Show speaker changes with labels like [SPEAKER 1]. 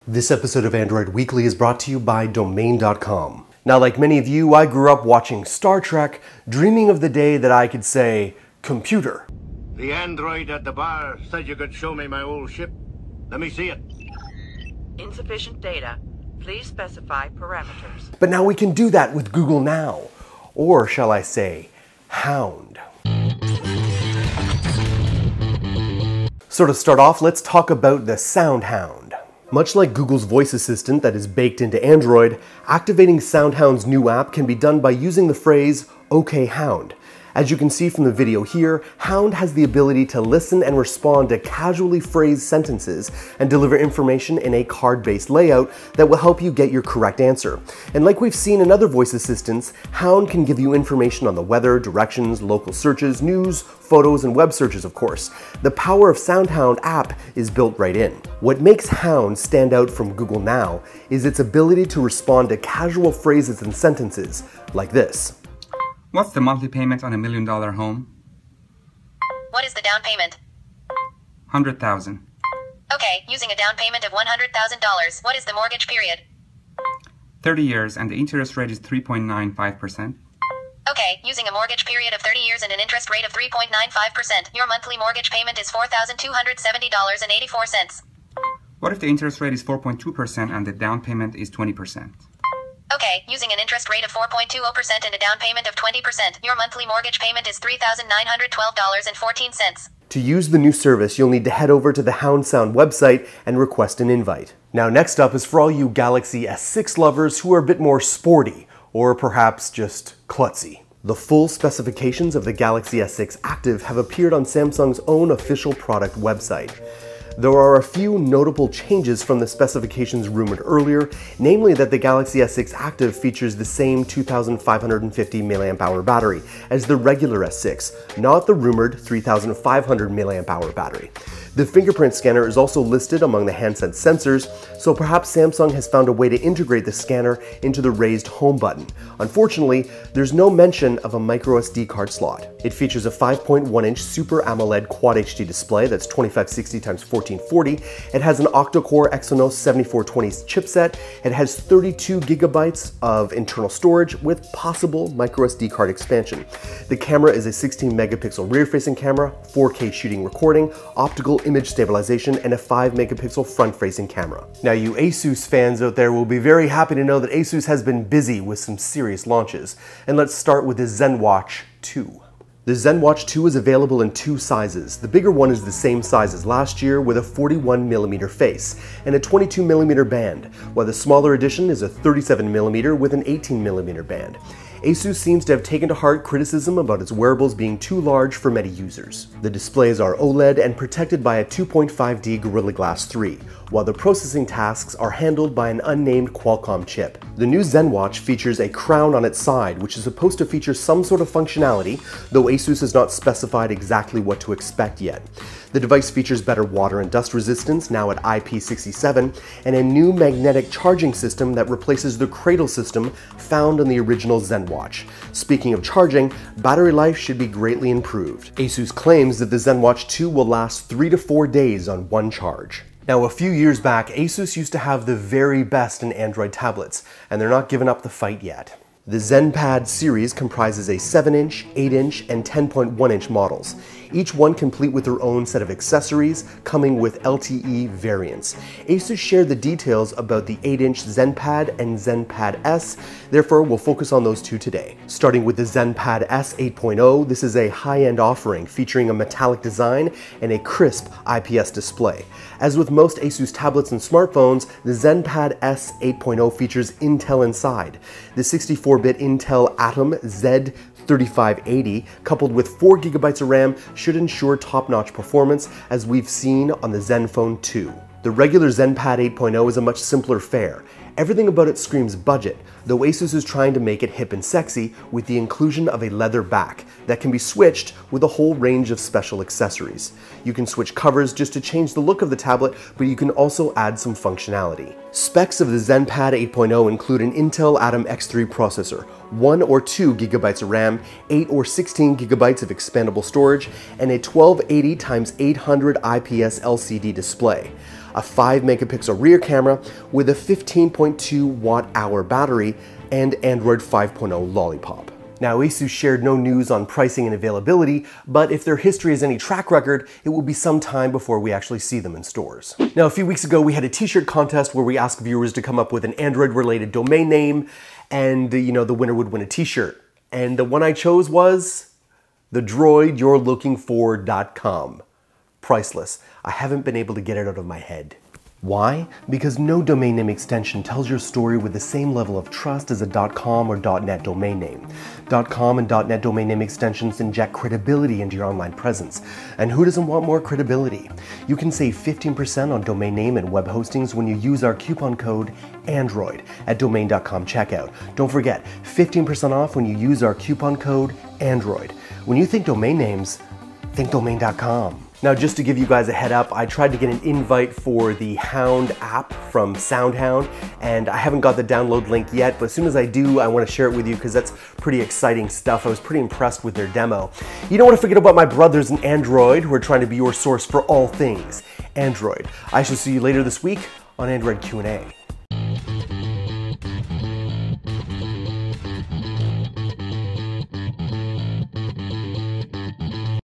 [SPEAKER 1] This episode of Android Weekly is brought to you by Domain.com. Now, like many of you, I grew up watching Star Trek, dreaming of the day that I could say, computer.
[SPEAKER 2] The android at the bar said you could show me my old ship. Let me see it.
[SPEAKER 3] Insufficient data. Please specify parameters.
[SPEAKER 1] But now we can do that with Google Now. Or shall I say, Hound. So to start off, let's talk about the Sound Hound. Much like Google's voice assistant that is baked into Android, activating Sound Hound's new app can be done by using the phrase, "OK Hound." As you can see from the video here, Hound has the ability to listen and respond to casually phrased sentences and deliver information in a card-based layout that will help you get your correct answer. And like we've seen in other voice assistants, Hound can give you information on the weather, directions, local searches, news, photos, and web searches, of course. The power of Sound Hound app is built right in. What makes Hound stand out from Google Now is its ability to respond to casual phrases and sentences like this.
[SPEAKER 4] What's the monthly payment on $1 million home?
[SPEAKER 5] What is the down payment?
[SPEAKER 4] 100,000.
[SPEAKER 5] Okay, using a down payment of $100,000, what is the mortgage period?
[SPEAKER 4] 30 years and the interest rate is 3.95%.
[SPEAKER 5] Okay, using a mortgage period of 30 years and an interest rate of 3.95%, your monthly mortgage payment is $4,270.84.
[SPEAKER 4] What if the interest rate is 4.2% and the down payment is 20%?
[SPEAKER 5] Okay, using an interest rate of 4.20% and a down payment of 20%, your monthly mortgage payment is $3,912.14.
[SPEAKER 1] To use the new service, you'll need to head over to the Hound Sound website and request an invite. Now, next up is for all you Galaxy S6 lovers who are a bit more sporty, or perhaps just klutzy. The full specifications of the Galaxy S6 Active have appeared on Samsung's own official product website. There are a few notable changes from the specifications rumored earlier, namely that the Galaxy S6 Active features the same 2,550 mAh battery as the regular S6, not the rumored 3,500 mAh battery. The fingerprint scanner is also listed among the handset sensors, so perhaps Samsung has found a way to integrate the scanner into the raised home button. Unfortunately, there's no mention of a microSD card slot. It features a 5.1-inch Super AMOLED Quad HD display that's 2560x1440. It has an octa-core Exynos 7420 chipset. It has 32 gigabytes of internal storage with possible microSD card expansion. The camera is a 16 megapixel rear-facing camera, 4K shooting recording, optical image stabilization, and a 5 megapixel front-facing camera. Now, you Asus fans out there will be very happy to know that Asus has been busy with some serious launches. And let's start with the ZenWatch 2. The ZenWatch 2 is available in two sizes. The bigger one is the same size as last year with a 41mm face and a 22mm band, while the smaller edition is a 37mm with an 18mm band. Asus seems to have taken to heart criticism about its wearables being too large for many users. The displays are OLED and protected by a 2.5D Gorilla Glass 3, while the processing tasks are handled by an unnamed Qualcomm chip. The new ZenWatch features a crown on its side, which is supposed to feature some sort of functionality, though Asus has not specified exactly what to expect yet. The device features better water and dust resistance, now at IP67, and a new magnetic charging system that replaces the cradle system found on the original ZenWatch. Speaking of charging, battery life should be greatly improved. Asus claims that the ZenWatch 2 will last 3 to 4 days on one charge. Now, a few years back, Asus used to have the very best in Android tablets, and they're not giving up the fight yet. The ZenPad series comprises a 7-inch, 8-inch, and 10.1-inch models, each one complete with their own set of accessories, coming with LTE variants. Asus shared the details about the 8-inch ZenPad and ZenPad S, therefore we'll focus on those two today. Starting with the ZenPad S 8.0, this is a high-end offering featuring a metallic design and a crisp IPS display. As with most Asus tablets and smartphones, the ZenPad S 8.0 features Intel inside. The 64-bit Intel Atom Z3580, coupled with 4 GB of RAM, should ensure top-notch performance, as we've seen on the ZenFone 2. The regular ZenPad 8.0 is a much simpler fare. Everything about it screams budget, though Asus is trying to make it hip and sexy with the inclusion of a leather back that can be switched with a whole range of special accessories. You can switch covers just to change the look of the tablet, but you can also add some functionality. Specs of the ZenPad 8.0 include an Intel Atom X3 processor, 1 or 2 GB of RAM, 8 or 16 GB of expandable storage, and a 1280x800 IPS LCD display. A 5 megapixel rear camera with a 15.2 watt-hour battery, and Android 5.0 Lollipop. Now, Asus shared no news on pricing and availability, but if their history is any track record, it will be some time before we actually see them in stores. Now, a few weeks ago, we had a t-shirt contest where we asked viewers to come up with an Android-related domain name, and the winner would win a t-shirt. And the one I chose was thedroidyou'relooking.com. Priceless. I haven't been able to get it out of my head. Why? Because no domain name extension tells your story with the same level of trust as a .com or .net domain name. .com and .net domain name extensions inject credibility into your online presence. And who doesn't want more credibility? You can save 15% on domain name and web hostings when you use our coupon code ANDROID at domain.com checkout. Don't forget, 15% off when you use our coupon code ANDROID. When you think domain names, think domain.com. Now, just to give you guys a head up, I tried to get an invite for the Hound app from Sound Hound, and I haven't got the download link yet, but as soon as I do, I want to share it with you because that's pretty exciting stuff. I was pretty impressed with their demo. You don't want to forget about my brothers in Android who are trying to be your source for all things Android. I shall see you later this week on Android Q&A.